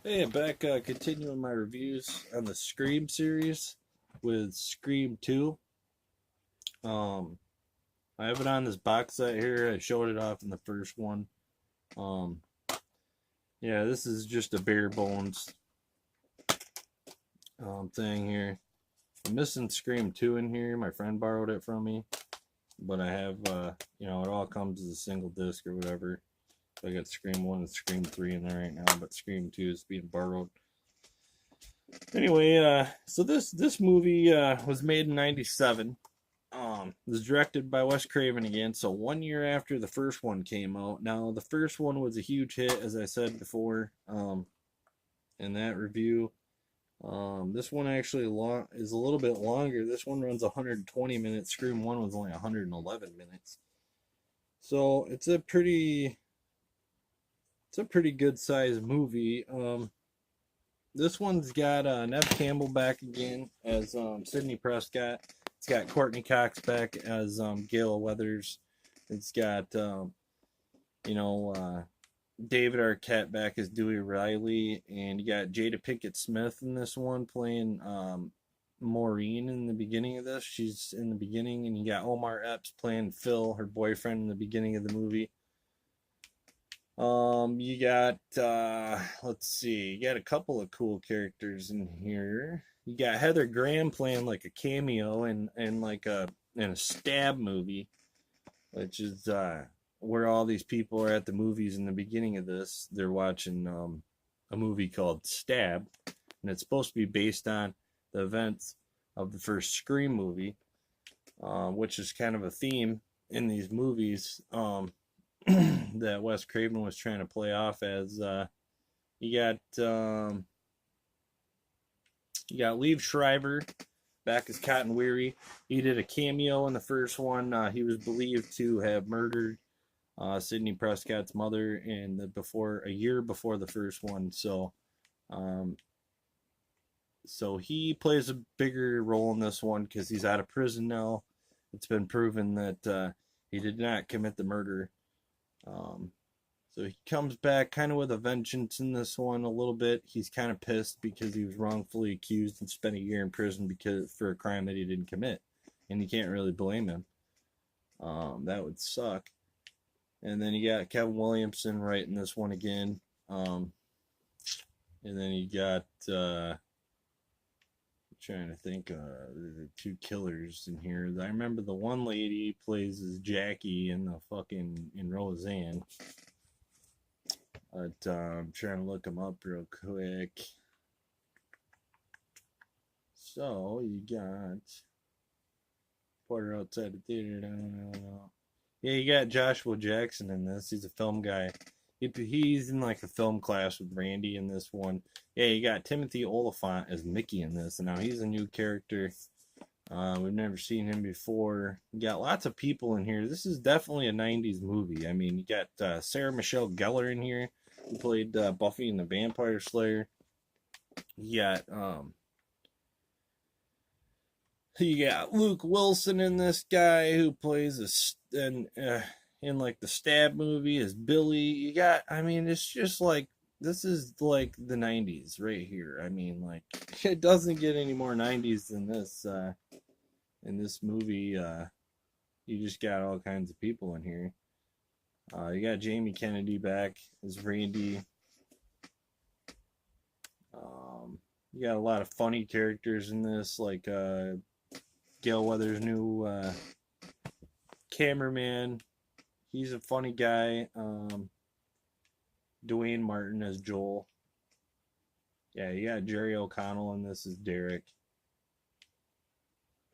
Hey, back continuing my reviews on the Scream series with Scream 2. Um, I have it on this box set here. I showed it off in the first one. Um, yeah, this is just a bare bones thing here. I'm missing Scream 2 in here. My friend borrowed it from me, but I have, it all comes as a single disc or whatever. So I got Scream 1 and Scream 3 in there right now, but Scream 2 is being borrowed. Anyway, so this movie was made in '97. It was directed by Wes Craven again, so 1 year after the first one came out. Now, the first one was a huge hit, as I said before, in that review. This one actually is a little bit longer. This one runs 120 minutes. Scream 1 was only 111 minutes. So it's a pretty good sized movie. This one's got Nev Campbell back again as Sidney Prescott. It's got Courtney Cox back as Gail Weathers. It's got you know uh, David Arquette back as Dewey Riley, and you got Jada Pinkett Smith in this one playing Maureen in the beginning of this. She's in the beginning, and you got Omar Epps playing Phil, her boyfriend, in the beginning of the movie. You got let's see, you got a couple of cool characters in here. You got Heather Graham playing like a cameo in like a stab movie, which is where all these people are at the movies in the beginning of this. They're watching a movie called Stab, and it's supposed to be based on the events of the first Scream movie, which is kind of a theme in these movies. That Wes Craven was trying to play off as. You got you got Liev Schreiber back as Cotton Weary. He did a cameo in the first one. He was believed to have murdered Sidney Prescott's mother a year before the first one. Um, so he plays a bigger role in this one because he's out of prison now. It's been proven that he did not commit the murder. Um, So he comes back kind of with a vengeance in this one a little bit. He's kind of pissed because he was wrongfully accused and spent a year in prison because for a crime that he didn't commit, and you can't really blame him. That would suck. And then you got Kevin Williamson writing this one again. And then you got trying to think the two killers in here. I remember the one lady plays as Jackie in the fucking in Roseanne. But I'm trying to look them up real quick. So you got Porter outside the theater. No. Yeah, you got Joshua Jackson in this. He's a film guy. He's in like a film class with Randy in this one. Yeah, you got Timothy Oliphant as Mickey in this. And now he's a new character. We've never seen him before. You got lots of people in here. This is definitely a '90s movie. I mean, you got Sarah Michelle Gellar in here, who played Buffy and the Vampire Slayer. You got Luke Wilson in this guy who plays in like the Stab movie as Billy. I mean, it's just like this is like the '90s right here. I mean, like it doesn't get any more '90s than this. In this movie, you just got all kinds of people in here. You got Jamie Kennedy back as Randy. You got a lot of funny characters in this, like Gail Weathers' new cameraman. He's a funny guy. Dwayne Martin as Joel. Yeah, you got Jerry O'Connell in this as Derek.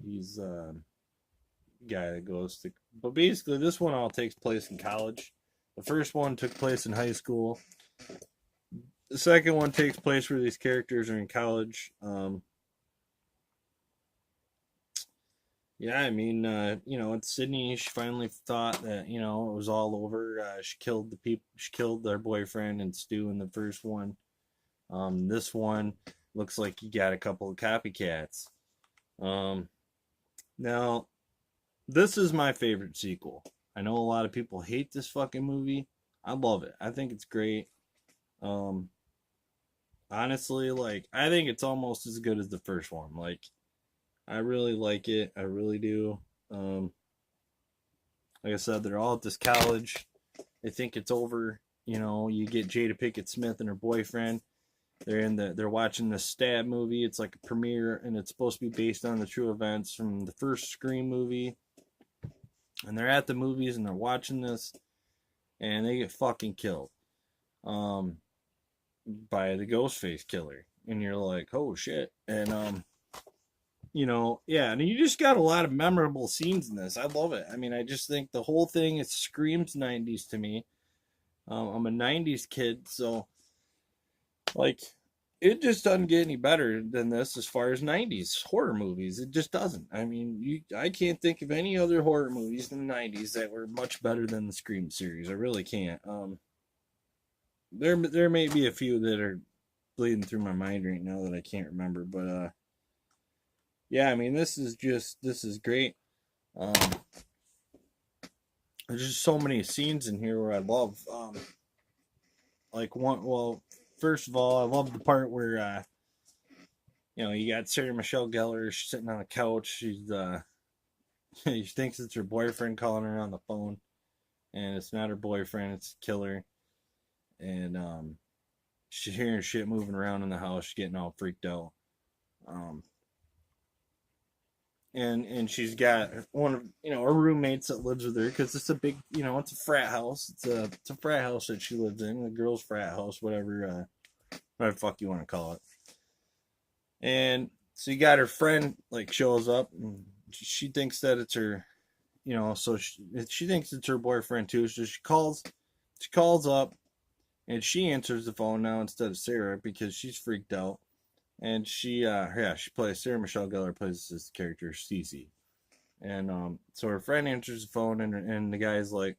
He's a guy that goes to. But basically, this one all takes place in college. The first one took place in high school. The second one takes place where these characters are in college. Yeah, I mean, it's Sydney. She finally thought that it was all over. She killed the people. She killed their boyfriend and Stu in the first one. This one looks like you got a couple of copycats. Um, Now, this is my favorite sequel. I know a lot of people hate this fucking movie. I love it. I think it's great. Um, honestly, like, I think it's almost as good as the first one. Like, I really like it. I really do. Um, like I said, they're all at this college. They think it's over. You know, you get Jada Pinkett Smith and her boyfriend. They're watching the Stab movie. It's like a premiere, and it's supposed to be based on the true events from the first Scream movie. And they're at the movies and they're watching this, and they get fucking killed, um, by the Ghostface killer. And you're like, oh shit. And you know, yeah, and you just got a lot of memorable scenes in this. I love it. I mean, I just think the whole thing, it screams 90s to me. I'm a 90s kid, so like, it just doesn't get any better than this as far as 90s horror movies. It just doesn't. I mean, I can't think of any other horror movies in the 90s that were much better than the Scream series. I really can't. There may be a few that are bleeding through my mind right now that I can't remember, but yeah, I mean, this is great. Um, there's just so many scenes in here where I love. Like one, well, first of all, I love the part where you know, you got Sarah Michelle Gellar. She's sitting on the couch. She's she thinks it's her boyfriend calling her on the phone, and it's not her boyfriend. It's the killer, and she's hearing shit moving around in the house. She's getting all freaked out. Um, and she's got one of, you know, her roommates that lives with her, because it's a big, you know, it's a frat house. It's a frat house that she lives in, a girls' frat house, whatever the fuck you want to call it. And so you got her friend, like, shows up, and she thinks that it's her, you know, so she thinks it's her boyfriend too. So she calls up, and she answers the phone now instead of Sarah, because she's freaked out. And she plays, Sarah Michelle Gellar plays this character Cece. And so her friend answers the phone, and the guy's like,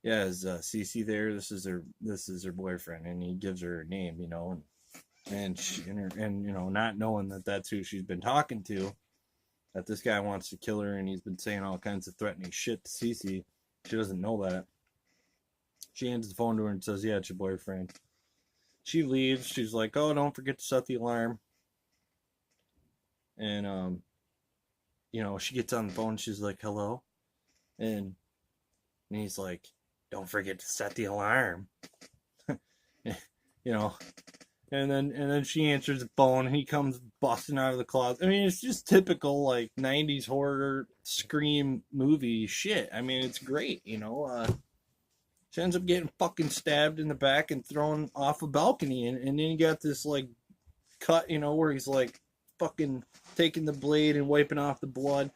yeah, is Cece there? This is her boyfriend. And he gives her name, you know, and you know, not knowing that that's who she's been talking to, that this guy wants to kill her, and he's been saying all kinds of threatening shit to Cece. She doesn't know that. She hands the phone to her and says, yeah, it's your boyfriend. She leaves. She's like, oh, don't forget to set the alarm. And you know, she gets on the phone. She's like, hello. And he's like, don't forget to set the alarm. You know, and then she answers the phone, and he comes busting out of the closet. I mean, it's just typical, like, 90s horror Scream movie shit. I mean, it's great, you know. She ends up getting fucking stabbed in the back and thrown off a balcony, and then you got this, like, cut, you know, where he's like fucking taking the blade and wiping off the blood,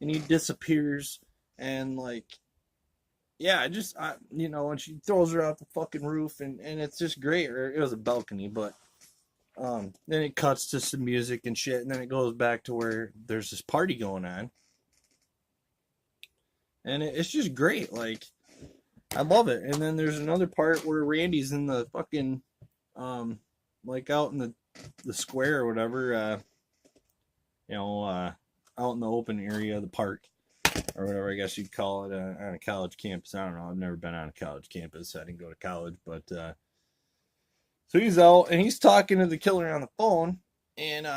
and he disappears, and like, yeah, you know, and she throws her off the fucking roof, and it's just great. Or it was a balcony, but then it cuts to some music and shit, and then it goes back to where there's this party going on, and it's just great. Like, I love it. And then there's another part where Randy's in the fucking like out in the square or whatever, you know, out in the open area of the park, or whatever I guess you'd call it, on a college campus. I don't know. I've never been on a college campus. I didn't go to college, but so he's out and he's talking to the killer on the phone, and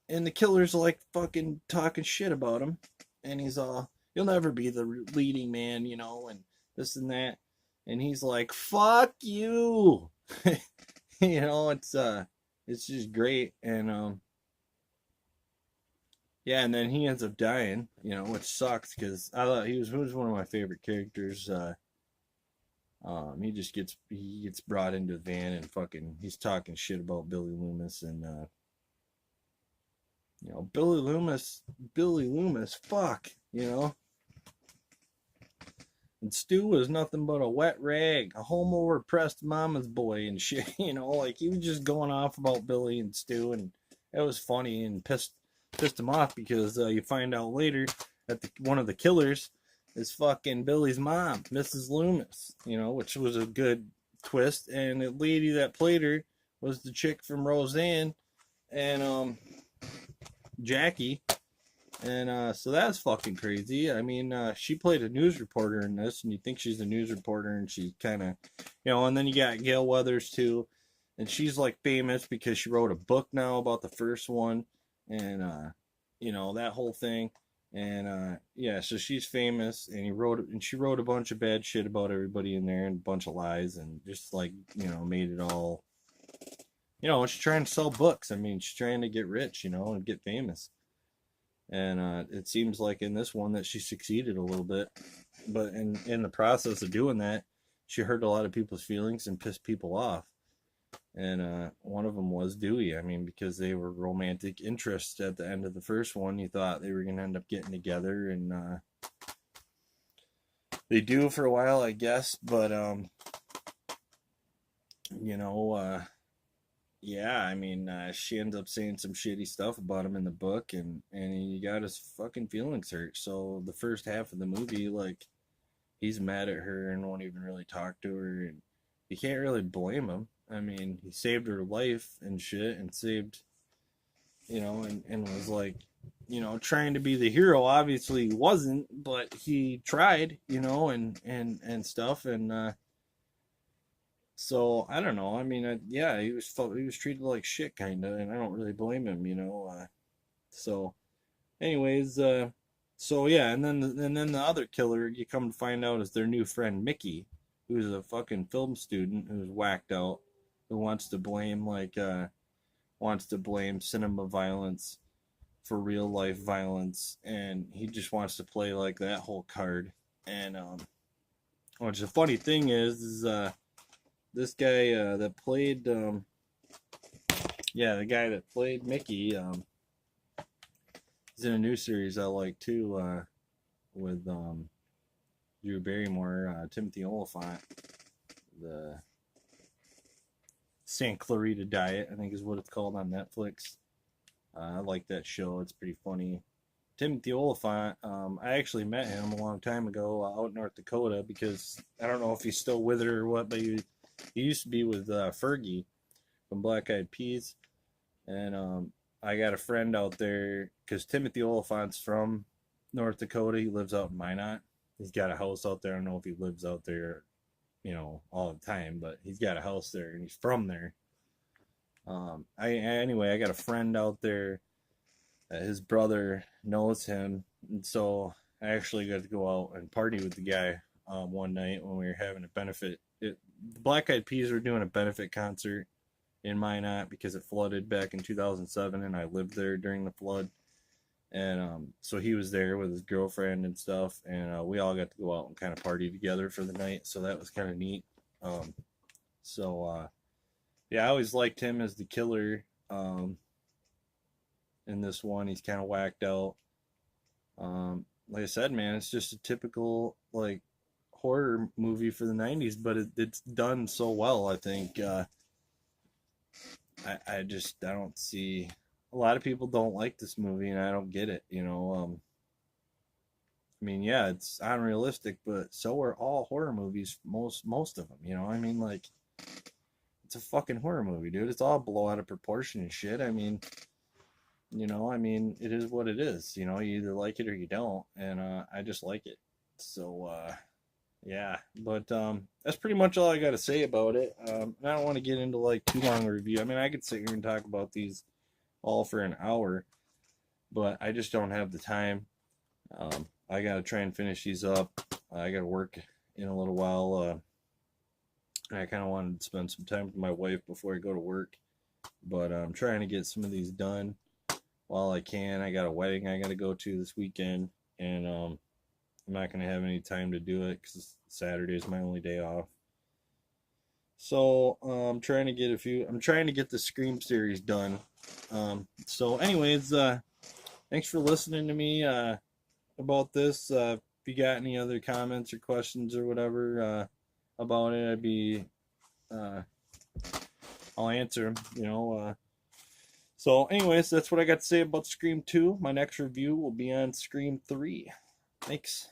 the killer's like fucking talking shit about him, and he's all, "You'll never be the leading man, you know," and this and that, and he's like, "Fuck you," you know. It's just great, and yeah, and then he ends up dying, you know, which sucks, because I thought he was one of my favorite characters. He gets brought into the van, and fucking he's talking shit about Billy Loomis, and you know, Billy Loomis, fuck, you know. And Stu was nothing but a wet rag, a homo repressed mama's boy and shit, you know, like, he was just going off about Billy and Stu, and it was funny, and pissed him off, because you find out later that one of the killers is fucking Billy's mom, Mrs. Loomis, you know, which was a good twist. And the lady that played her was the chick from Roseanne, and Jackie. And so that's fucking crazy. I mean, she played a news reporter in this, and you think she's a news reporter, and she kind of, you know, and then you got Gale Weathers too. and she's like famous because she wrote a book now about the first one, and you know, that whole thing. And yeah, so she's famous, and she wrote a bunch of bad shit about everybody in there, and a bunch of lies, and just like, you know, made it all, you know, she's trying to sell books. I mean, she's trying to get rich, you know, and get famous. And it seems like in this one that she succeeded a little bit, but in the process of doing that, she hurt a lot of people's feelings and pissed people off. And one of them was Dewey. I mean, because they were romantic interests at the end of the first one. You thought they were going to end up getting together, and they do for a while, I guess. But you know, yeah, I mean, she ends up saying some shitty stuff about him in the book, and he got his fucking feelings hurt. So the first half of the movie, like, he's mad at her and won't even really talk to her, and you can't really blame him. I mean, he saved her life and shit, and saved, you know, and was like, you know, trying to be the hero. Obviously he wasn't, but he tried, you know, and stuff. And so I don't know. I mean, yeah, he was treated like shit, kind of, and I don't really blame him, you know. So, anyways, so yeah, and then the other killer, you come to find out, is their new friend Mickey, who's a fucking film student who's whacked out, who wants to blame cinema violence for real life violence, and he just wants to play like that whole card. And which the funny thing is this guy that played yeah, the guy that played Mickey, he's in a new series I like too, with Drew Barrymore, Timothy Olyphant, the Santa Clarita Diet, I think is what it's called on Netflix. I like that show. It's pretty funny. Timothy Olyphant, I actually met him a long time ago out in North Dakota, because I don't know if he's still with her or what, but he used to be with Fergie from Black Eyed Peas. And I got a friend out there, because Timothy Olyphant's from North Dakota. He lives out in Minot. He's got a house out there. I don't know if he lives out there, you know, all the time, but he's got a house there, and he's from there. Anyway, I got a friend out there. His brother knows him, and so I actually got to go out and party with the guy one night when we were having a benefit. The Black Eyed Peas were doing a benefit concert in Minot because it flooded back in 2007, and I lived there during the flood. And so he was there with his girlfriend and stuff, and we all got to go out and kind of party together for the night. So that was kind of neat. So yeah, I always liked him as the killer. In this one, he's kind of whacked out. Like I said, man, it's just a typical like horror movie for the 90s, but it's done so well. I think I don't see, a lot of people don't like this movie, and I don't get it, you know. I mean, yeah, it's unrealistic, but so are all horror movies, most of them, you know. I mean, like, it's a fucking horror movie, dude. It's all blow out of proportion and shit. I mean, you know, I mean, it is what it is. You know, you either like it or you don't, and I just like it. So yeah, but that's pretty much all I got to say about it. I don't want to get into like too long a review. I mean, I could sit here and talk about these all for an hour, but I just don't have the time. I got to try and finish these up. I got to work in a little while. I kind of wanted to spend some time with my wife before I go to work, but I'm trying to get some of these done while I can. I got a wedding I got to go to this weekend, and I'm not going to have any time to do it because Saturday is my only day off. So I'm trying to get the Scream series done. So anyways, thanks for listening to me about this. If you got any other comments or questions or whatever about it, I'll answer them, you know. So anyways, that's what I got to say about Scream 2. My next review will be on Scream 3. Thanks.